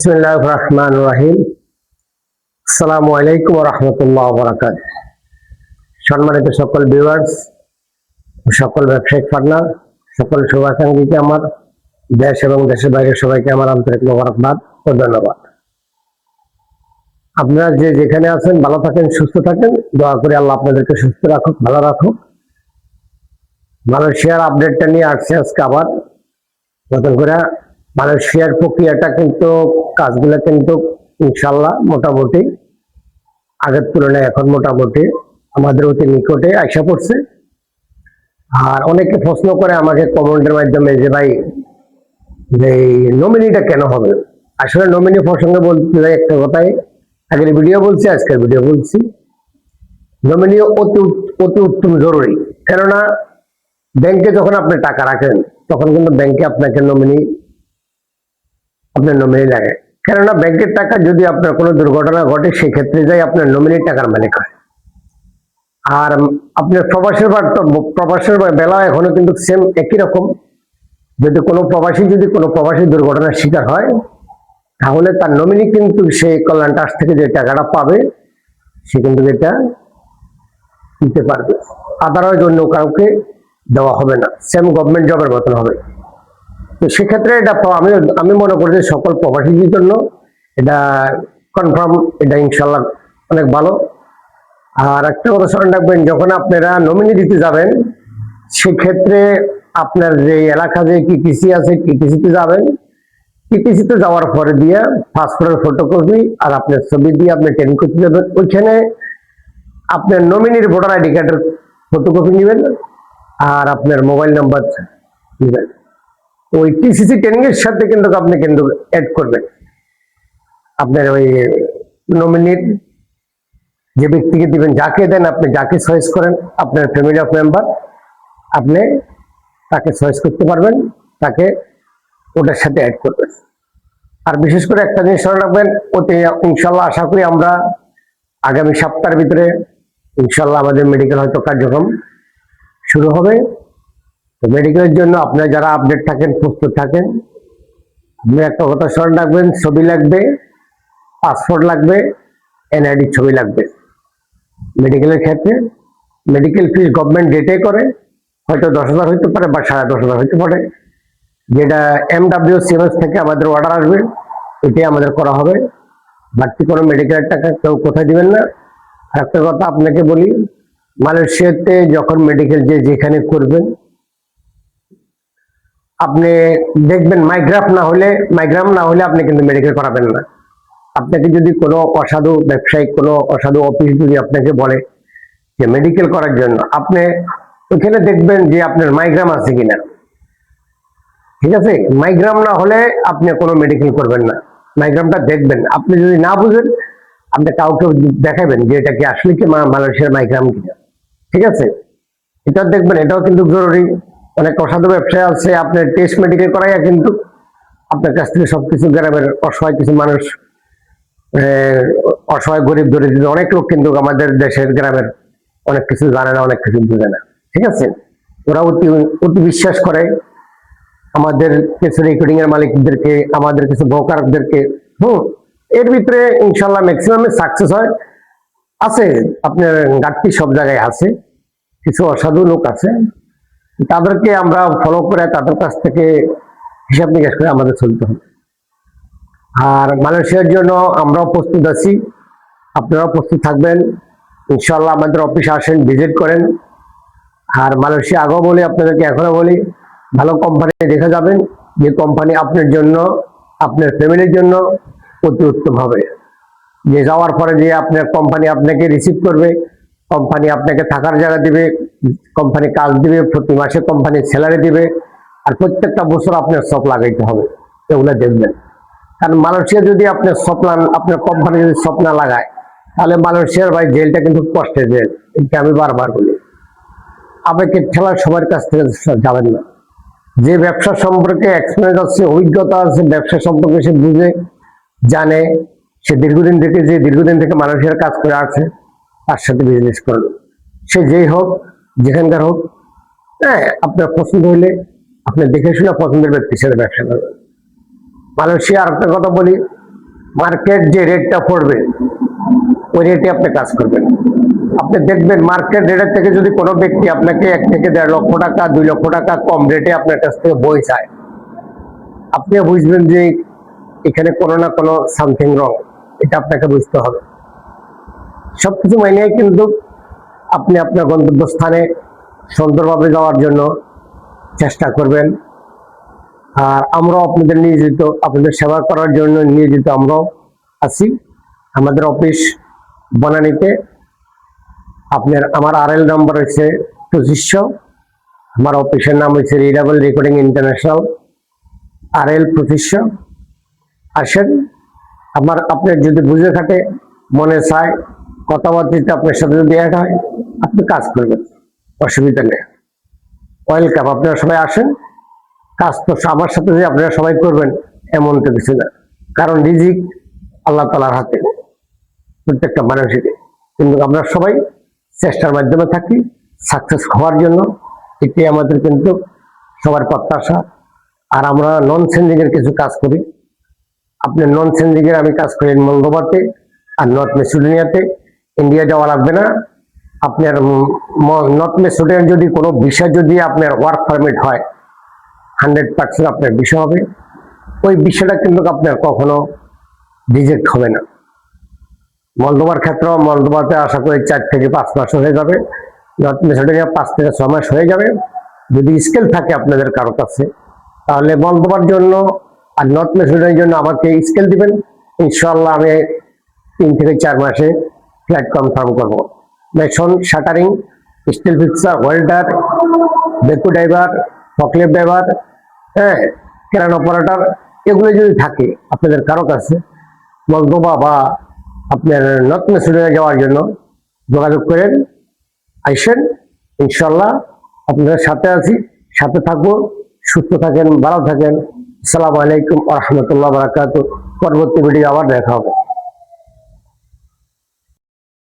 বিসমিল্লাহির রহমানির রহিম। আসসালামু আলাইকুম ওয়া রাহমাতুল্লাহি ওয়া বারাকাতুহু। সম্মানিত সকল ভিউয়ার্স, সকল ব্যবসায়িক পার্টনার, সকল শুভাকাঙ্ক্ষীকে আমার দেশ এবং দেশের বাইরে সবাইকে আমার আন্তরিক মোবারকবাদ ও ধন্যবাদ। আপনারা যে যেখানে আছেন ভালো থাকেন, সুস্থ থাকেন। দোয়া করি আল্লাহ আপনাদেরকে সুস্থ রাখুক, ভালো রাখুক। মালয়েশিয়ার আপডেটটা নিয়ে আসছে আজকে আবার নতুন করে। মালয়েশিয়ার প্রক্রিয়াটা কিন্তু কাজগুলো কিন্তু ইনশাল্লাহ মোটামুটি আগের তুলনায় এখন মোটামুটি আমাদের অতি নিকটে আশা পড়ছে। আর অনেকে প্রশ্ন করে আমাকে কমেন্টের মাধ্যমে যে ভাই যে নমিনিটা কেন হবে। আসলে নমিনি প্রসঙ্গে বলতে চাই একটা কথাই, আগের ভিডিও বলছি, আজকের ভিডিও বলছি। নমিনি অতি অতি উত্তম জরুরি। কেননা ব্যাংকে যখন আপনি টাকা রাখেন তখন কিন্তু ব্যাংকে আপনাকে আপনার নমিনি লাগে। কেননা ব্যাংকের টাকা যদি আপনার কোনো দুর্ঘটনা ঘটে সেক্ষেত্রে যাই আপনার নমিনি টাকার মালিক হয়। আর আপনার প্রবাসের বেলা এখনো কিন্তু সেম একই রকম। যদি কোনো প্রবাসী দুর্ঘটনার শিকার হয় তাহলে তার নমিনি কিন্তু সেই কল্যাণ ট্রাস্ট থেকে যে টাকাটা পাবে সে কিন্তু এটা দিতে পারবে। আদারওয়াইজ অন্য কাউকে দেওয়া হবে না, সেম গভর্নমেন্ট জবের মতন হবে। তো সেক্ষেত্রে এটা আমি মনে করি যে সকল প্রবাসীদের জন্য এটা কনফার্ম, এটা ইনশাল্লাহ অনেক ভালো। আর একটা কথা স্মরণ রাখবেন, যখন আপনারা নমিনি দিতে যাবেন সেক্ষেত্রে আপনার যে এলাকা যে কিটিসি আছে কিটিসিতে যাবেন। কিটিসিতে যাওয়ার পরে দিয়ে পাসপোর্টের ফটোকপি আর আপনার ছবি দিয়ে আপনি ট্রেনিং করতে যাবেন। ওইখানে আপনার নমিনির ভোটার আইডি কার্ডের ফটোকপি নেবেন আর আপনার মোবাইল নাম্বার নেবেন। ওই টিসিসি ট্রেনিং এর সাথে কিন্তু আপনি কিন্তু অ্যাড করবেন আপনার ওই নমিনির যে ব্যক্তিকে দিবেন, যাকে দেন, আপনি যাকে চয়েস করেন আপনার ফ্যামিলি অফ মেম্বার, আপনি তাকে চয়েস করতে পারবেন, তাকে ওটার সাথে অ্যাড করবেন। আর বিশেষ করে একটা জিনিস স্মরণ রাখবেন, ওতে ইনশাল্লাহ আশা করি আমরা আগামী সপ্তাহের ভিতরে ইনশাল্লাহ আমাদের মেডিকেল হয়তো কার্যক্রম শুরু হবে। তো মেডিকেলের জন্য আপনারা যারা আপডেট থাকেন, প্রস্তুত থাকেন। আপনি একটা কথা স্মরণ রাখবেন, ছবি লাগবে, পাসপোর্ট লাগবে, এনআইডি ছবি লাগবে। মেডিকেলের ক্ষেত্রে মেডিকেল ফিস গভর্নমেন্ট যেটাই করে, হয়তো 10,000 হইতে পারে বা 10,500 হইতে পারে। যেটা MWCMS থেকে আমাদের অর্ডার আসবে এটাই আমাদের করা হবে। বাড়তি কোনো মেডিকেলের টাকা কেউ কোথায় দিবেন না। আর একটা কথা আপনাকে বলি, মালয়েশিয়াতে যখন মেডিকেল যেখানে করবেন আপনি দেখবেন মাইগ্রাম না হলে আপনি কিন্তু মেডিকেল করাবেন না। আপনাকে যদি কোনো অসাধু ব্যবসায়িক কোনো অসাধু অফিস যদি আপনাকে বলে যে মেডিকেল করার জন্য, আপনি ওখানে দেখবেন যে আপনার মাইগ্রাম আছে কিনা। ঠিক আছে, মাইগ্রাম না হলে আপনি কোনো মেডিকেল করবেন না। মাইগ্রামটা দেখবেন, আপনি যদি না বুঝেন আপনি কাউকে দেখাবেন যে এটা কি আসলে কি মালয়েশিয়ার মাইগ্রাম কিনা। ঠিক আছে, এটা দেখবেন, এটাও কিন্তু জরুরি। অনেক অসাধু ব্যবসায় আছে আপনার টেস্ট মেডিকেল করাইয়া কিন্তু আপনার কাছ থেকে সবকিছু গ্রামের অসহায় কিছু মানুষ, অসহায় গরিব দরিদ্র অনেক লোক কিন্তু আমাদের দেশের গ্রামের অনেক কিছু জানে না, অনেক কিছু বুঝে না। ঠিক আছে, ওরা অতি বিশ্বাস করে আমাদের কিছু রেকর্ডিং এর মালিকদেরকে, আমাদের কিছু ব্রোকারদেরকে। এর ভিতরে ইনশাল্লাহ ম্যাক্সিমাম সাকসেস হয়। আছে আপনার ঘাটতি সব জায়গায় আছে, কিছু অসাধু লোক আছে, তাদেরকে আমরা ফলো করে তাদের কাছ থেকে হিসাব নিকাশ করে আমাদের চলতে হবে। আর মালয়েশিয়ার জন্য আমরাও প্রস্তুত আছি, আপনারাও প্রস্তুত থাকবেন। ইনশাল্লাহ আমাদের অফিসে আসেন, ভিজিট করেন। আর মালয়েশিয়া আগেও বলি, আপনাদেরকে এখনো বলি, ভালো কোম্পানি দেখে যাবেন, যে কোম্পানি আপনার জন্য, আপনার ফ্যামিলির জন্য অতি উত্তম হবে। যে যাওয়ার পরে যে আপনার কোম্পানি আপনাকে রিসিভ করবে, কোম্পানি আপনাকে থাকার জায়গা দিবে, কোম্পানি কাজ দিবে, প্রতি মাসে কোম্পানি স্যালারি দিবে, আর প্রত্যেকটা বছর আপনার সব লাগাইতে হবে। এগুলো দেখবেন, কারণ মালয়েশিয়া যদি আপনার আপনার কোম্পানি যদি সব না লাগায় তাহলে মালয়েশিয়ার ভাই জেলটা কিন্তু কষ্টের জেল। এটা আমি বারবার বলি, আপনাকে ঠেলার সবার কাছ থেকে যাবেন না। যে ব্যবসা সম্পর্কে এক্সপিরিয়েন্স আছে, অভিজ্ঞতা আছে, ব্যবসা সম্পর্কে সে বুঝে জানে, সে দীর্ঘদিন থেকে মালয়েশিয়ার কাজ করে আছে, তার সাথে বিজনেস করুন। সে যেই হোক, যেখানকার হোক, হ্যাঁ, আপনার পছন্দ হইলে আপনি দেখে শুনে পছন্দের ব্যক্তির সাথে ব্যবসা করবেন। মালয়েশিয়া আর একটা কথা বলি, মার্কেট যে রেটটা পড়বে ওই রেটে আপনি কাজ করবেন। আপনি দেখবেন মার্কেট রেটের থেকে যদি কোনো ব্যক্তি আপনাকে 1 থেকে 1.5 লক্ষ টাকা 2 লক্ষ টাকা কম রেটে আপনার কাছ থেকে বই চায়, আপনিও বুঝবেন যে এখানে কোনো না কোনো সামথিং রং, এটা আপনাকে বুঝতে হবে। সবকিছু মানিয়ে কিন্তু আপনি আপনার গন্তব্যস্থানে সুন্দরভাবে যাওয়ার জন্য চেষ্টা করবেন। আর আমরাও আপনাদের নিয়োজিত, আপনাদের সেবা করার জন্য নিয়োজিত আমরাও আছি। আমাদের অফিস বনানীতে। আমার RL নাম্বার হচ্ছে 2500। আমার অফিসের নাম হচ্ছে রিডেবল রেকর্ডিং ইন্টারন্যাশনাল, RL 2500। আসেন, আপনার যদি বুঝে থাকে, মনে চায়, কথাবার্তা আপনার সাথে যদি অ্যাড হয়, আপনি কাজ করবেন, অসুবিধা নেই। ওয়েলকাম, আপনারা সবাই আসেন। কাজ তো আমার সাথে যে আপনারা সবাই করবেন এমন তো কিছু না, কারণ রিজিক আল্লাহ তাআলার হাতে, প্রত্যেকটা মানুষের। কিন্তু আমরা সবাই চেষ্টার মাধ্যমে থাকি সাকসেস হওয়ার জন্য, এটি আমাদের কিন্তু সবার প্রত্যাশা। আর আমরা নন চেঞ্জিং এর কিছু কাজ করি। আপনার নন চেঞ্জিং এর আমি কাজ করি মলদোভাতে আর নর্থ মেসিডোনিয়াতে। ইন্ডিয়া যাওয়া লাগবে না। আপনার নর্থ মেসিডোনিয়ার যদি কোনো বিষয় যদি আপনার ওয়ার্ক পারমিট হয়, 100% আপনার বিষয় হবে। ওই বিষয়টা কিন্তু আপনার কখনো রিজেক্ট হবে না। মলদোভার ক্ষেত্রে মলদোভাতে আশা করি 4 থেকে 5 মাস হয়ে যাবে। নর্থ মেসিডোনিয়া 5 থেকে 6 মাস হয়ে যাবে। যদি স্কেল থাকে আপনাদের কারো কাছে, তাহলে মলদোভার জন্য আর নর্থ মেসিডোনিয়ার জন্য আমাকে স্কেল দিবেন। ইনশাআল্লাহ আমি 3 থেকে 4 মাসে ফ্লাইট কনফার্ম করবো। Mason, shuttering, steel fixer, welder, বেকু ড্রাইভার, ফকলিফট ড্রাইভার, হ্যাঁ, ক্রেন অপারেটর, এগুলো যদি থাকে আপনাদের কারো কাছে, মলদোভা বা আপনার নর্থ মেসিডোনিয়া যাওয়ার জন্য যোগাযোগ করেন, আইসেন। ইনশাল্লাহ আপনাদের সাথে আছি, সাথে থাকবো। সুস্থ থাকেন, ভালো থাকেন। আসসালামু আলাইকুম ওয়া রাহমাতুল্লাহি ওয়া বারাকাতুহু। পরবর্তী ভিডিও আবার দেখা হবে।